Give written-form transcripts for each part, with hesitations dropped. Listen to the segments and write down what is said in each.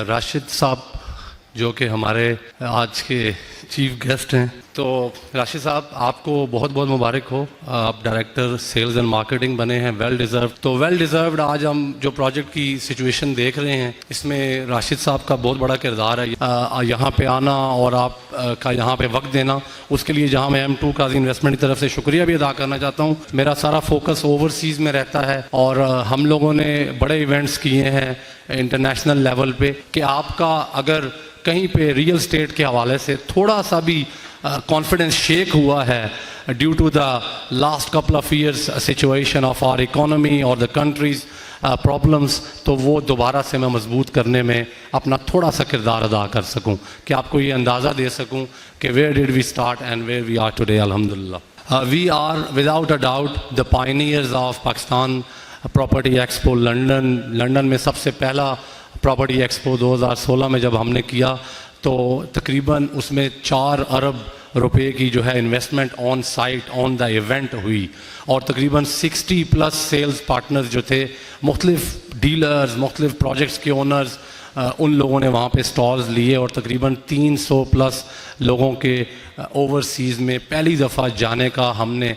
راشد صاحب جو کہ ہمارے آج کے چیف گیسٹ ہیں، تو راشد صاحب آپ کو بہت بہت مبارک ہو. آپ ڈائریکٹر سیلز اینڈ مارکیٹنگ بنے ہیں، ویل ڈیزرو. تو ویل ڈیزروڈ. آج ہم جو پروجیکٹ کی سچویشن دیکھ رہے ہیں اس میں راشد صاحب کا بہت بڑا کردار ہے. یہاں پہ آنا اور آپ کا یہاں پہ وقت دینا، اس کے لیے جہاں میں M2 قاضی انویسٹمنٹ کی طرف سے شکریہ بھی ادا کرنا چاہتا ہوں. میرا سارا فوکس اوورسیز میں رہتا ہے اور ہم لوگوں نے بڑے ایونٹس کیے ہیں انٹرنیشنل لیول پہ کہ آپ کا اگر کہیں پہ ریئل اسٹیٹ کے حوالے سے تھوڑا سا بھی کانفیڈنس شیک ہوا ہے due to the last couple of years situation of our economy اور دا کنٹریز پرابلمس، تو وہ دوبارہ سے میں مضبوط کرنے میں اپنا تھوڑا سا کردار ادا کر سکوں کہ آپ کو یہ اندازہ دے سکوں کہ where did we start and where we are today. الحمدللہ we are without a doubt the pioneers of Pakistan property expo London. London میں سب سے پہلا پراپرٹی ایکسپو 2016 میں جب ہم نے کیا تو تقریباً اس میں 4 ارب روپے کی جو ہے investment on site on the event ہوئی، اور تقریباً 60+ سیلز پارٹنرز جو تھے، مختلف ڈیلرز، مختلف پروجیکٹس کے اونرز، ان لوگوں نے وہاں پہ سٹالز لیے اور تقریباً 300+ لوگوں کے اوورسیز میں پہلی دفعہ جانے کا ہم نے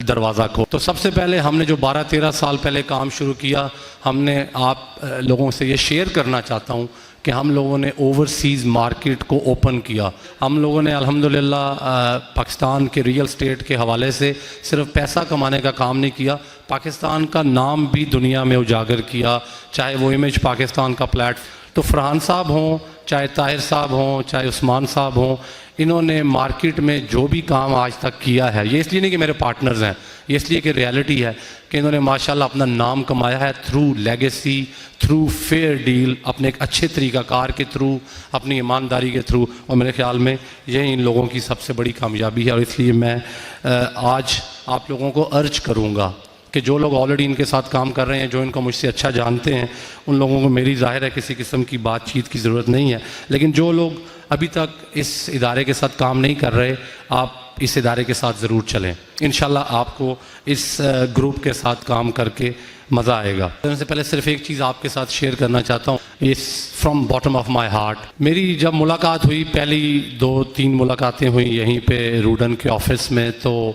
دروازہ کھولا. تو سب سے پہلے ہم نے جو 12-13 سال پہلے کام شروع کیا، ہم نے آپ لوگوں سے یہ شیئر کرنا چاہتا ہوں کہ ہم لوگوں نے اوورسیز مارکیٹ کو اوپن کیا. ہم لوگوں نے الحمدللہ پاکستان کے ریئل اسٹیٹ کے حوالے سے صرف پیسہ کمانے کا کام نہیں کیا، پاکستان کا نام بھی دنیا میں اجاگر کیا، چاہے وہ امیج پاکستان کا تو فرحان صاحب ہوں، چاہے طاہر صاحب ہوں، چاہے عثمان صاحب ہوں، انہوں نے مارکیٹ میں جو بھی کام آج تک کیا ہے، یہ اس لیے نہیں کہ میرے پارٹنرز ہیں، یہ اس لیے کہ ریالٹی ہے کہ انہوں نے ماشاءاللہ اپنا نام کمایا ہے through legacy, through fair deal, اپنے ایک اچھے طریقہ کار کے تھرو، اپنی ایمانداری کے تھرو، اور میرے خیال میں یہی ان لوگوں کی سب سے بڑی کامیابی ہے. اور اس لیے میں آج آپ لوگوں کو ارج کروں گا کہ جو لوگ آلریڈی ان کے ساتھ کام کر رہے ہیں، جو ان کو مجھ سے اچھا جانتے ہیں، ان لوگوں کو میری ظاہر ہے کسی قسم کی بات چیت کی ضرورت نہیں ہے، لیکن جو لوگ ابھی تک اس ادارے کے ساتھ کام نہیں کر رہے، آپ اس ادارے کے ساتھ ضرور چلیں. انشاءاللہ آپ کو اس گروپ کے ساتھ کام کر کے مزہ آئے گا. سب سے پہلے صرف ایک چیز آپ کے ساتھ شیئر کرنا چاہتا ہوں، اس from bottom of my heart. میری جب ملاقات ہوئی، پہلی 2-3 ملاقاتیں ہوئیں یہیں پہ روڈن کے آفس میں، تو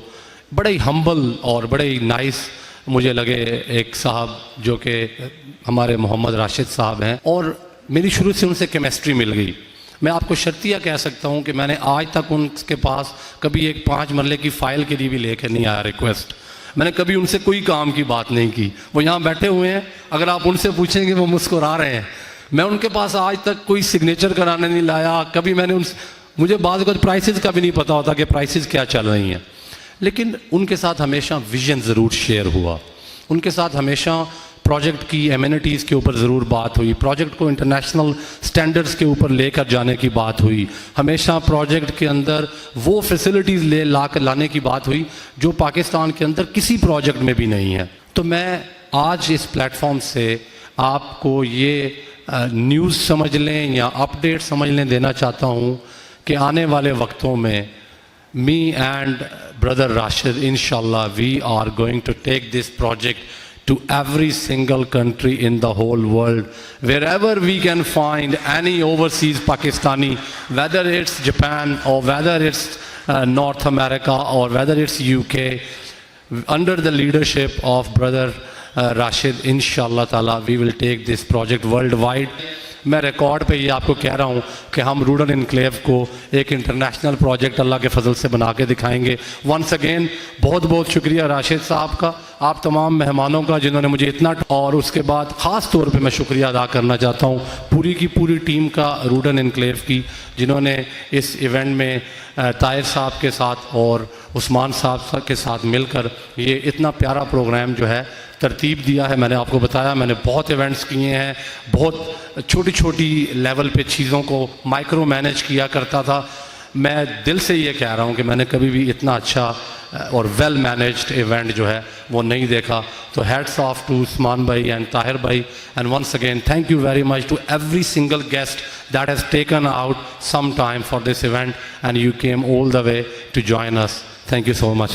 بڑے ہی ہمبل اور بڑے ہی نائس مجھے لگے ایک صاحب جو کہ ہمارے محمد راشد صاحب ہیں، اور میری شروع سے ان سے کیمسٹری مل گئی. میں آپ کو شرطیہ کہہ سکتا ہوں کہ میں نے آج تک ان کے پاس کبھی ایک 5 مرلے کی فائل کے لیے بھی لے کے نہیں آیا ریکویسٹ. میں نے کبھی ان سے کوئی کام کی بات نہیں کی. وہ یہاں بیٹھے ہوئے ہیں، اگر آپ ان سے پوچھیں گے وہ مسکرا رہے ہیں. میں ان کے پاس آج تک کوئی سگنیچر کرانے نہیں لایا. کبھی میں نے مجھے بعض اوقات پرائسز کا بھی نہیں پتا ہوتا کہ پرائسز کیا چل رہی ہیں، لیکن ان کے ساتھ ہمیشہ ویژن ضرور شیئر ہوا. ان کے ساتھ ہمیشہ پروجیکٹ کی ایمینٹیز کے اوپر ضرور بات ہوئی، پروجیکٹ کو انٹرنیشنل سٹینڈرڈز کے اوپر لے کر جانے کی بات ہوئی، ہمیشہ پروجیکٹ کے اندر وہ فیسلٹیز لانے کی بات ہوئی جو پاکستان کے اندر کسی پروجیکٹ میں بھی نہیں ہے. تو میں آج اس پلیٹ فارم سے آپ کو یہ نیوز سمجھ لیں یا اپ ڈیٹ سمجھ لیں دینا چاہتا ہوں کہ آنے والے وقتوں میں me and brother Rashid, inshallah, we are going to take this project to every single country in the whole world. Wherever we can find any overseas Pakistani, whether it's Japan or whether it's North America or whether it's UK, under the leadership of brother Rashid, inshallah ta'ala, we will take this project worldwide. میں record پہ یہ آپ کو کہہ رہا ہوں کہ ہم روڈن انکلیو کو ایک انٹرنیشنل پروجیکٹ اللہ کے فضل سے بنا کے دکھائیں گے. ونس اگین بہت بہت شکریہ راشد صاحب کا، آپ تمام مہمانوں کا جنہوں نے مجھے اتنا، اور اس کے بعد خاص طور پہ میں شکریہ ادا کرنا چاہتا ہوں پوری کی پوری ٹیم کا روڈن انکلیو کی، جنہوں نے اس ایونٹ میں طاہر صاحب کے ساتھ اور عثمان صاحب کے ساتھ مل کر یہ اتنا پیارا پروگرام جو ہے ترتیب دیا ہے. میں نے آپ کو بتایا میں نے بہت ایونٹس کیے ہیں، بہت چھوٹی چھوٹی لیول پہ چیزوں کو مائکرو مینیج کیا کرتا تھا. میں دل سے یہ کہہ رہا ہوں کہ میں نے کبھی بھی اتنا اچھا اور ویل مینیجڈ ایونٹ جو ہے وہ نہیں دیکھا. تو ہیٹس آف ٹو عثمان بھائی اینڈ طاہر بھائی، and once again thank you very much to every single guest that has taken out some time for this event and you came all the way to join us. Thank you so much.